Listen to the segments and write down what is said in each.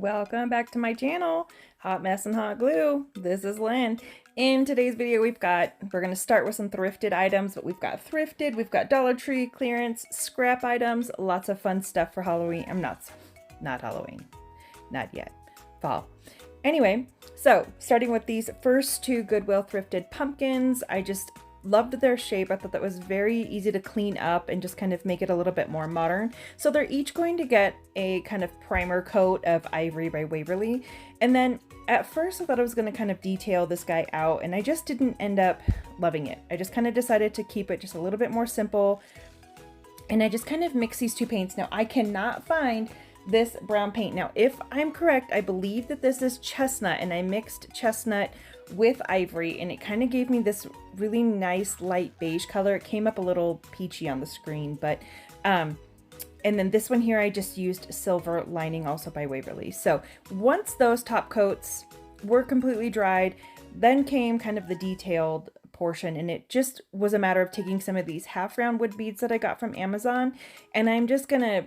Welcome back to my channel, Hot Mess and Hot Glue. This is Lynn. In today's video, we're going to start with some thrifted items, but we've got thrifted, we've got Dollar Tree, clearance, scrap items, lots of fun stuff for Halloween. Not Halloween, not yet, fall. Anyway, so starting with these first two Goodwill thrifted pumpkins, I just loved their shape. I thought that was very easy to clean up and just kind of make it a little bit more modern. So they're each going to get a kind of primer coat of Ivory by Waverly. And then at first I thought I was going to kind of detail this guy out, and I just didn't end up loving it. I just kind of decided to keep it just a little bit more simple. And I just kind of mix these two paints. Now I cannot find this brown paint. Now, if I'm correct, I believe that this is chestnut, and I mixed chestnut with ivory, and it kind of gave me this really nice light beige color. It came up a little peachy on the screen, but and then this one here I just used silver lining, also by Waverly. So once those top coats were completely dried, then came kind of the detailed portion, and it just was a matter of taking some of these half round wood beads that I got from Amazon, and I'm just gonna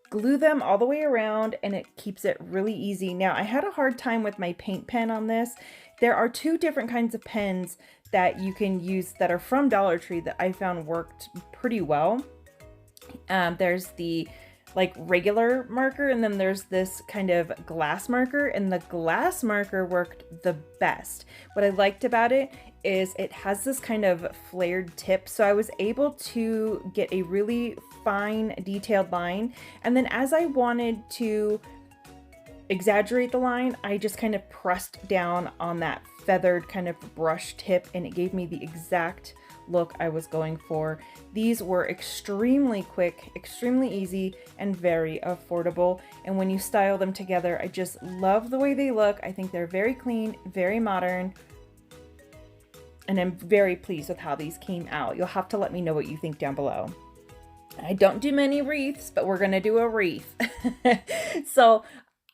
glue them all the way around, and it keeps it really easy. Now, I had a hard time with my paint pen on this. There are two different kinds of pens that you can use that are from Dollar Tree that I found worked pretty well. There's the like regular marker, and then there's this kind of glass marker, and the glass marker worked the best. What I liked about it is it has this kind of flared tip, so I was able to get a really fine detailed line, and then as I wanted to exaggerate the line, I just kind of pressed down on that feathered kind of brush tip, and it gave me the exact look I was going for. These were extremely quick, extremely easy, and very affordable, and when you style them together, I just love the way they look. I think they're very clean, very modern, and I'm very pleased with how these came out. You'll have to let me know what you think down below. I don't do many wreaths, but we're gonna do a wreath. So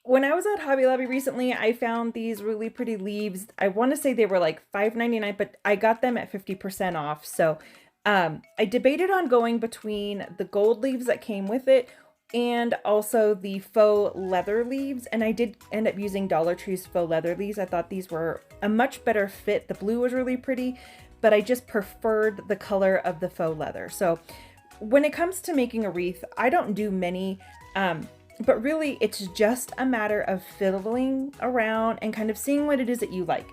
when I was at Hobby Lobby recently, I found these really pretty leaves. I want to say they were like $5.99, but I got them at 50% off. So I debated on going between the gold leaves that came with it and also the faux leather leaves. And I did end up using Dollar Tree's faux leather leaves. I thought these were a much better fit. The blue was really pretty, but I just preferred the color of the faux leather. So when it comes to making a wreath, I don't do many, but really it's just a matter of fiddling around and kind of seeing what it is that you like.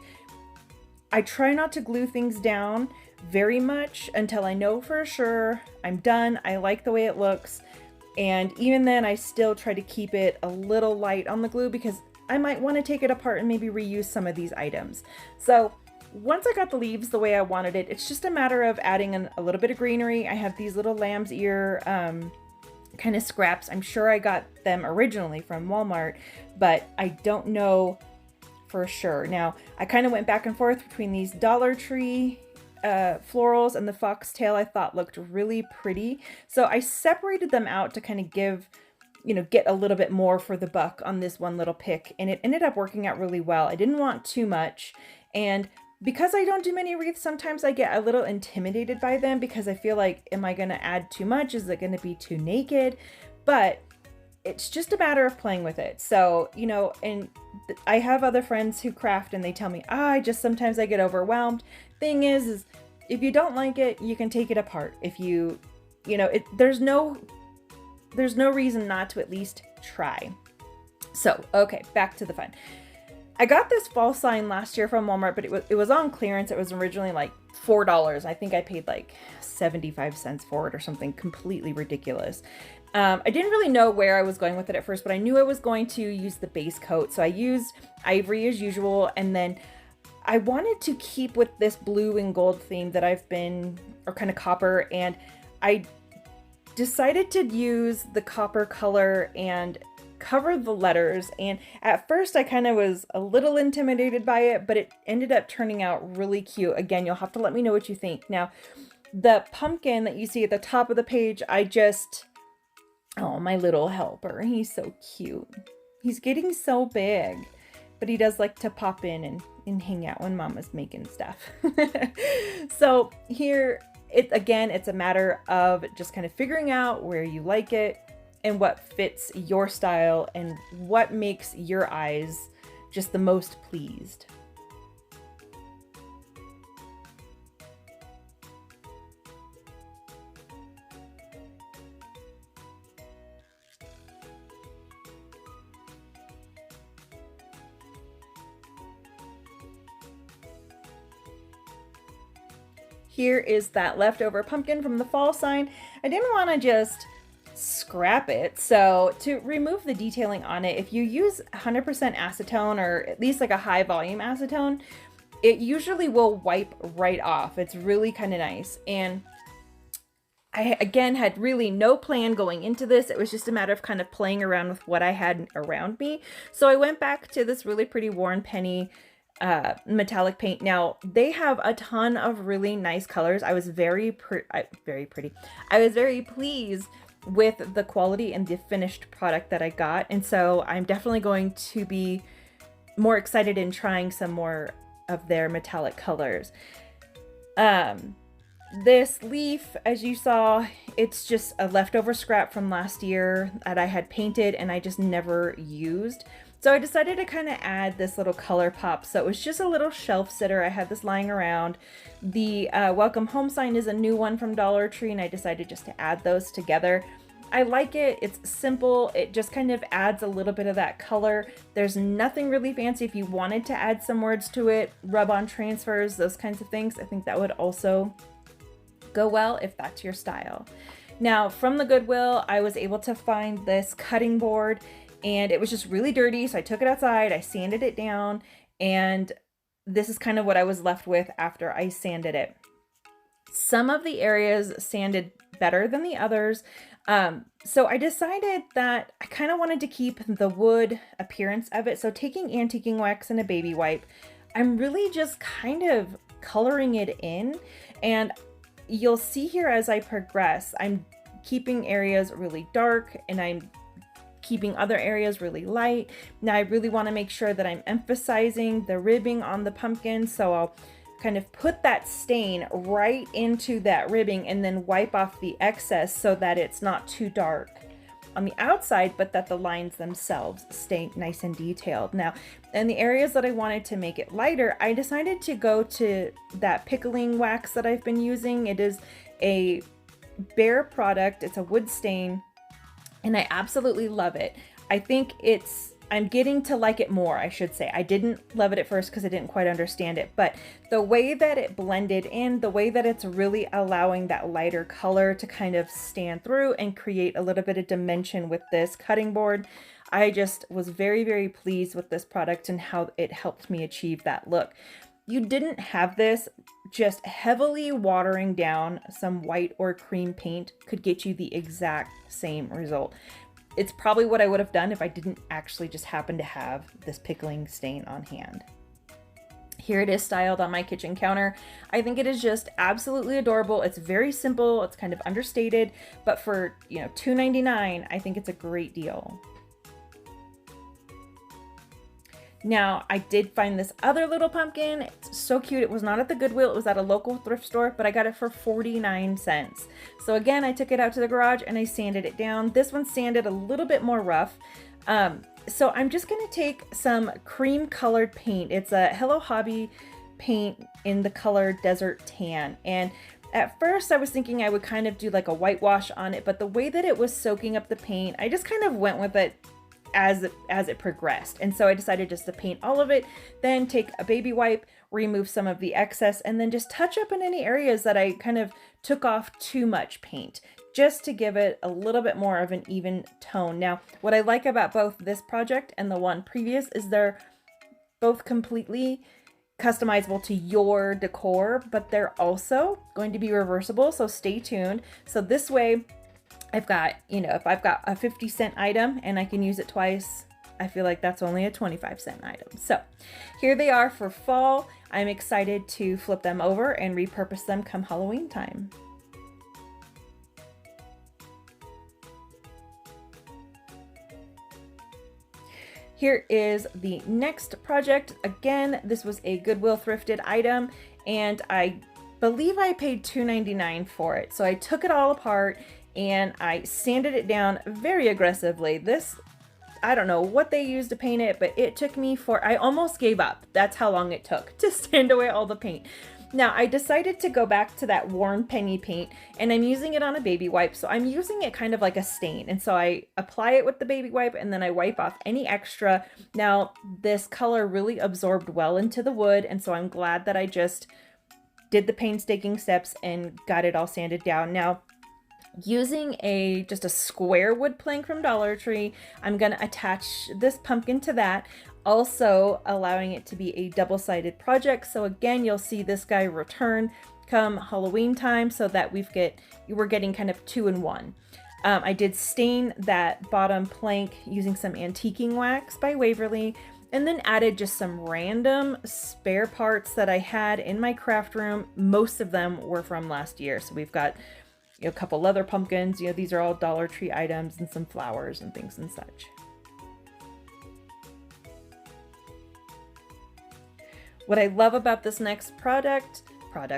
I try not to glue things down very much until I know for sure I'm done, I like the way it looks, and even then I still try to keep it a little light on the glue because I might want to take it apart and maybe reuse some of these items. So once I got the leaves the way I wanted it, it's just a matter of adding a little bit of greenery. I have these little lamb's ear kind of scraps. I'm sure I got them originally from Walmart, but I don't know for sure. Now, I kind of went back and forth between these Dollar Tree florals and the foxtail I thought looked really pretty. So I separated them out to kind of give, get a little bit more for the buck on this one little pick, and it ended up working out really well. I didn't want too much, and because I don't do many wreaths, sometimes I get a little intimidated by them because I feel like, am I going to add too much? Is it going to be too naked? But it's just a matter of playing with it. So, and I have other friends who craft and they tell me, sometimes I get overwhelmed. Thing is if you don't like it, you can take it apart. If there's no reason not to at least try. So, okay, back to the fun. I got this fall sign last year from Walmart, but it was on clearance. It was originally like $4. I think I paid like 75 cents for it or something completely ridiculous. I didn't really know where I was going with it at first, but I knew I was going to use the base coat. So I used ivory as usual, and then I wanted to keep with this blue and gold theme that or kind of copper, and I decided to use the copper color and cover the letters. And at first I kind of was a little intimidated by it, but it ended up turning out really cute. Again, you'll have to let me know what you think. Now, the pumpkin that you see at the top of the page, oh, my little helper, he's so cute. He's getting so big, but he does like to pop in and hang out when Mama's making stuff. So here, it's a matter of just kind of figuring out where you like it and what fits your style and what makes your eyes just the most pleased. Here is that leftover pumpkin from the fall sign. I didn't want to just scrap it, so to remove the detailing on it, if you use 100% acetone, or at least like a high volume acetone, it usually will wipe right off. It's really kind of nice. And I, again, had really no plan going into this. It was just a matter of kind of playing around with what I had around me. So I went back to this really pretty Warren Penny metallic paint. Now they have a ton of really nice colors. I was very pretty. I was very pleased with the quality and the finished product that I got. And so I'm definitely going to be more excited in trying some more of their metallic colors. This leaf, as you saw, it's just a leftover scrap from last year that I had painted and I just never used. So I decided to kind of add this little color pop. So it was just a little shelf sitter. I had this lying around. The welcome home sign is a new one from Dollar Tree, and I decided just to add those together. I like it. It's simple. It just kind of adds a little bit of that color. There's nothing really fancy. If you wanted to add some words to it, rub-on transfers, those kinds of things, I think that would also go well if that's your style. Now, from the Goodwill, I was able to find this cutting board, and it was just really dirty, so I took it outside, I sanded it down, and this is kind of what I was left with after I sanded it. Some of the areas sanded better than the others, so I decided that I kind of wanted to keep the wood appearance of it. So taking antiquing wax and a baby wipe, I'm really just kind of coloring it in, and you'll see here as I progress, I'm keeping areas really dark and I'm keeping other areas really light. Now I really want to make sure that I'm emphasizing the ribbing on the pumpkin, so I'll kind of put that stain right into that ribbing and then wipe off the excess so that it's not too dark on the outside, but that the lines themselves stay nice and detailed. Now, in the areas that I wanted to make it lighter, I decided to go to that pickling wax that I've been using. It is a Behr product. It's a wood stain, and I absolutely love it. I think I'm getting to like it more, I should say. I didn't love it at first because I didn't quite understand it, but the way that it blended in, the way that it's really allowing that lighter color to kind of stand through and create a little bit of dimension with this cutting board, I just was very, very pleased with this product and how it helped me achieve that look. You didn't have this, just heavily watering down some white or cream paint could get you the exact same result. It's probably what I would have done if I didn't actually just happen to have this pickling stain on hand. Here it is styled on my kitchen counter. I think it is just absolutely adorable. It's very simple. It's kind of understated, but for, $2.99, I think it's a great deal. Now, I did find this other little pumpkin. It's so cute. It was not at the Goodwill. It was at a local thrift store, but I got it for 49 cents. So again, I took it out to the garage and I sanded it down. This one's sanded a little bit more rough. So I'm just going to take some cream colored paint. It's a Hello Hobby paint in the color Desert Tan. And at first I was thinking I would kind of do like a whitewash on it, but the way that it was soaking up the paint, I just kind of went with it as it progressed. And so I decided just to paint all of it, then take a baby wipe, remove some of the excess, and then just touch up in any areas that I kind of took off too much paint, just to give it a little bit more of an even tone. Now, what I like about both this project and the one previous is they're both completely customizable to your decor, but they're also going to be reversible, so stay tuned. So this way, I've got, if I've got a 50-cent item and I can use it twice, I feel like that's only a 25-cent item. So here they are for fall. I'm excited to flip them over and repurpose them come Halloween time. Here is the next project. Again, this was a Goodwill thrifted item, and I believe I paid $2.99 for it. So I took it all apart and I sanded it down very aggressively. This, I don't know what they used to paint it, but it took me I almost gave up. That's how long it took to sand away all the paint. Now I decided to go back to that worn penny paint, and I'm using it on a baby wipe. So I'm using it kind of like a stain. And so I apply it with the baby wipe and then I wipe off any extra. Now this color really absorbed well into the wood. And so I'm glad that I just did the painstaking steps and got it all sanded down. Now, using just a square wood plank from Dollar Tree, I'm gonna attach this pumpkin to that, also allowing it to be a double-sided project. So again, you'll see this guy return come Halloween time, so that we're getting kind of 2 in 1. I did stain that bottom plank using some antiquing wax by Waverly, and then added just some random spare parts that I had in my craft room. Most of them were from last year. So we've got a couple leather pumpkins, these are all Dollar Tree items, and some flowers and things and such. What I love about this next project, I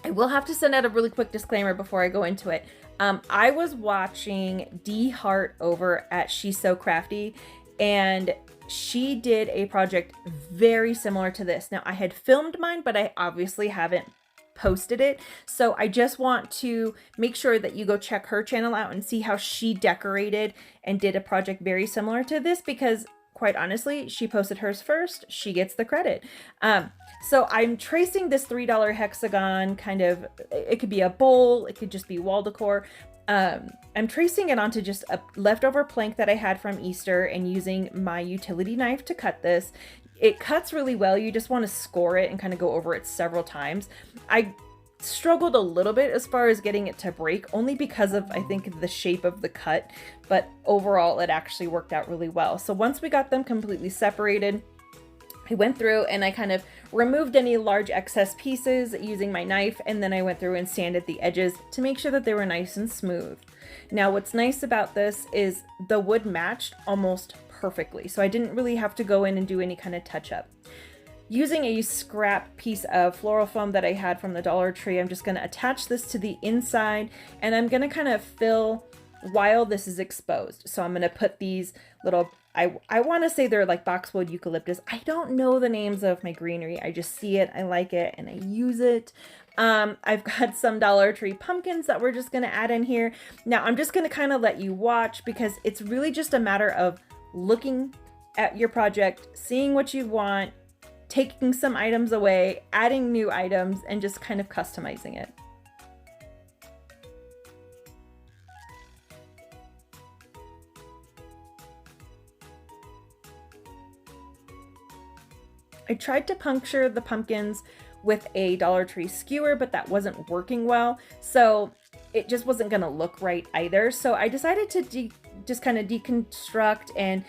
will have to send out a really quick disclaimer before I go into it. I was watching D Hart over at She's So Crafty, and she did a project very similar to this. Now I had filmed mine, but I obviously haven't posted it. So I just want to make sure that you go check her channel out and see how she decorated and did a project very similar to this, because quite honestly, she posted hers first. She gets the credit. So I'm tracing this $3 hexagon kind of, it could be a bowl, it could just be wall decor. I'm tracing it onto just a leftover plank that I had from Easter and using my utility knife to cut this. It cuts really well. You just want to score it and kind of go over it several times. I struggled a little bit as far as getting it to break, only because of, I think, the shape of the cut, but overall it actually worked out really well. So once we got them completely separated, I went through and I kind of removed any large excess pieces using my knife, and then I went through and sanded the edges to make sure that they were nice and smooth. Now what's nice about this is the wood matched almost perfectly, so I didn't really have to go in and do any kind of touch up. Using a scrap piece of floral foam that I had from the Dollar Tree, I'm just going to attach this to the inside, and I'm going to kind of fill while this is exposed. So I'm going to put these little, I want to say they're like boxwood eucalyptus. I don't know the names of my greenery. I just see it, I like it, and I use it. I've got some Dollar Tree pumpkins that we're just going to add in here. Now I'm just going to kind of let you watch, because it's really just a matter of looking at your project, seeing what you want, taking some items away, adding new items, and just kind of customizing it. I tried to puncture the pumpkins with a Dollar Tree skewer, but that wasn't working well, so it just wasn't gonna look right either. So I decided to just kind of deconstruct and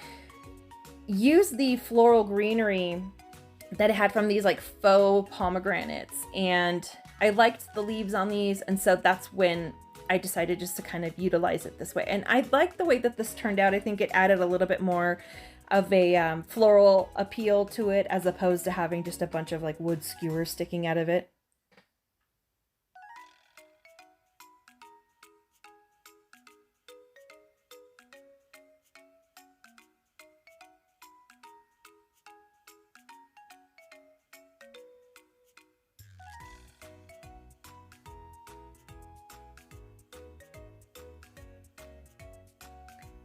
use the floral greenery that I had from these like faux pomegranates, and I liked the leaves on these, and so that's when I decided just to kind of utilize it this way. And I like the way that this turned out. I think it added a little bit more of a floral appeal to it, as opposed to having just a bunch of like wood skewers sticking out of it.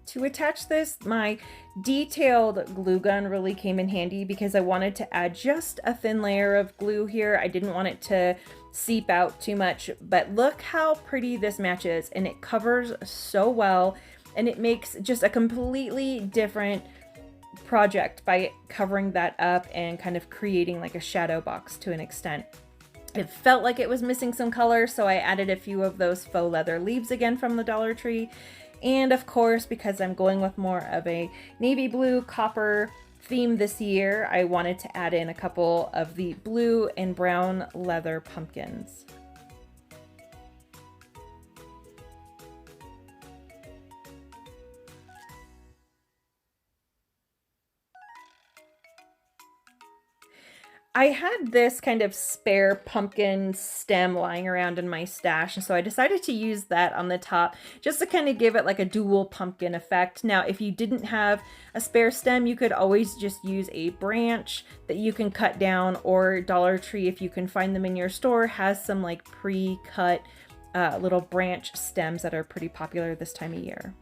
To attach this, my detailed glue gun really came in handy, because I wanted to add just a thin layer of glue here. I didn't want it to seep out too much, but look how pretty this matches, and it covers so well, and it makes just a completely different project by covering that up and kind of creating like a shadow box to an extent. It felt like it was missing some color, so I added a few of those faux leather leaves again from the Dollar Tree. And of course, because I'm going with more of a navy blue copper theme this year, I wanted to add in a couple of the blue and brown leather pumpkins. I had this kind of spare pumpkin stem lying around in my stash, and so I decided to use that on the top just to kind of give it like a dual pumpkin effect. Now, if you didn't have a spare stem, you could always just use a branch that you can cut down, or Dollar Tree, if you can find them in your store, has some like pre-cut little branch stems that are pretty popular this time of year.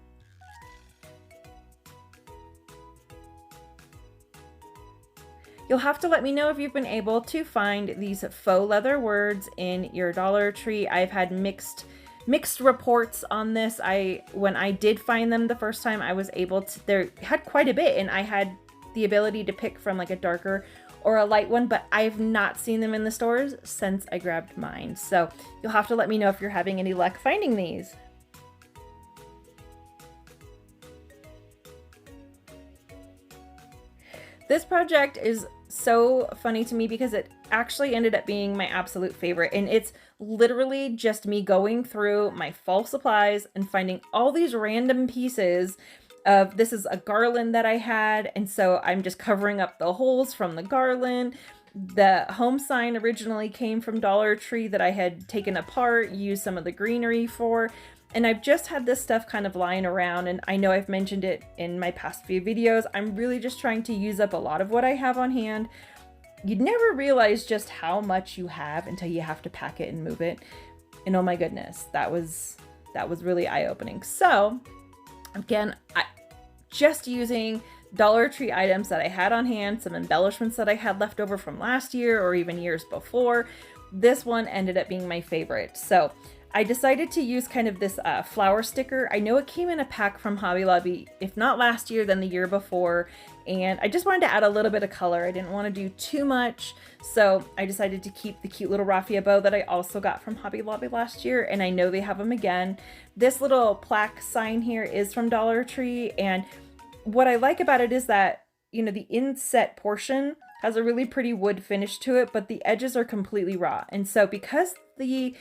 You'll have to let me know if you've been able to find these faux leather words in your Dollar Tree. I've had mixed reports on this. When I did find them the first time, I was able to, they had quite a bit, and I had the ability to pick from like a darker or a light one, but I've not seen them in the stores since I grabbed mine. So you'll have to let me know if you're having any luck finding these. This project is so funny to me because it actually ended up being my absolute favorite, and it's literally just me going through my fall supplies and finding all these random pieces of, this is a garland that I had, and so I'm just covering up the holes from the garland. The home sign originally came from Dollar Tree that I had taken apart, used some of the greenery for. And I've just had this stuff kind of lying around, and I know I've mentioned it in my past few videos. I'm really just trying to use up a lot of what I have on hand. You'd never realize just how much you have until you have to pack it and move it. And oh my goodness, that was really eye-opening. So again, just using Dollar Tree items that I had on hand, some embellishments that I had left over from last year or even years before. This one ended up being my favorite. So I decided to use kind of this flower sticker. I know it came in a pack from Hobby Lobby, if not last year, then the year before. And I just wanted to add a little bit of color. I didn't want to do too much. So I decided to keep the cute little raffia bow that I also got from Hobby Lobby last year. And I know they have them again. This little plaque sign here is from Dollar Tree. And what I like about it is that, you know, the inset portion has a really pretty wood finish to it, but the edges are completely raw. And so because the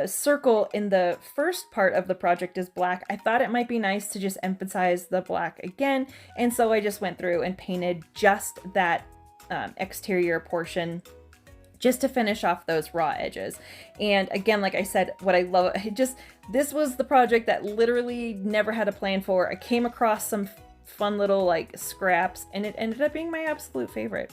circle in the first part of the project is black, I thought it might be nice to just emphasize the black again. And so I just went through and painted just that exterior portion just to finish off those raw edges. And again, like I said, what I love, this was the project that literally never had a plan for. I came across some fun little like scraps, and it ended up being my absolute favorite.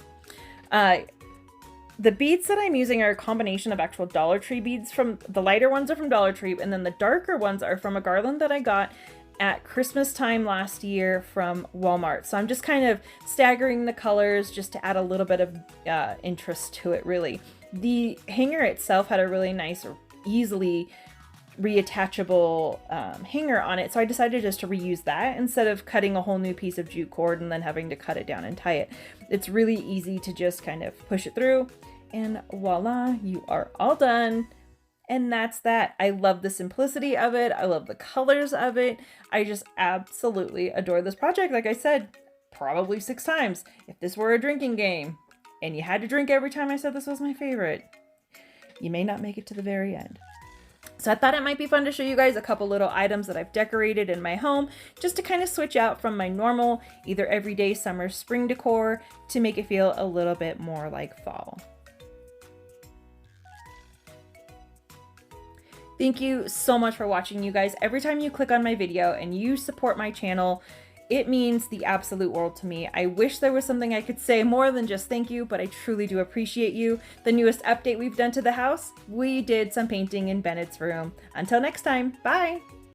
The beads that I'm using are a combination of actual Dollar Tree beads. From the lighter ones are from Dollar Tree, and then the darker ones are from a garland that I got at Christmas time last year from Walmart. So I'm just kind of staggering the colors just to add a little bit of interest to it, really. The hanger itself had a really nice, easily reattachable hanger on it, so I decided just to reuse that instead of cutting a whole new piece of jute cord and then having to cut it down and tie it. It's really easy to just kind of push it through, and voila, you are all done. And that's that. I love the simplicity of it. I love the colors of it. I just absolutely adore this project. Like I said, probably 6 times. If this were a drinking game and you had to drink every time I said this was my favorite, you may not make it to the very end. So I thought it might be fun to show you guys a couple little items that I've decorated in my home, just to kind of switch out from my normal, either everyday summer, spring decor, to make it feel a little bit more like fall. Thank you so much for watching, you guys. Every time you click on my video and you support my channel, it means the absolute world to me. I wish there was something I could say more than just thank you, but I truly do appreciate you. The newest update we've done to the house, we did some painting in Bennett's room. Until next time, bye!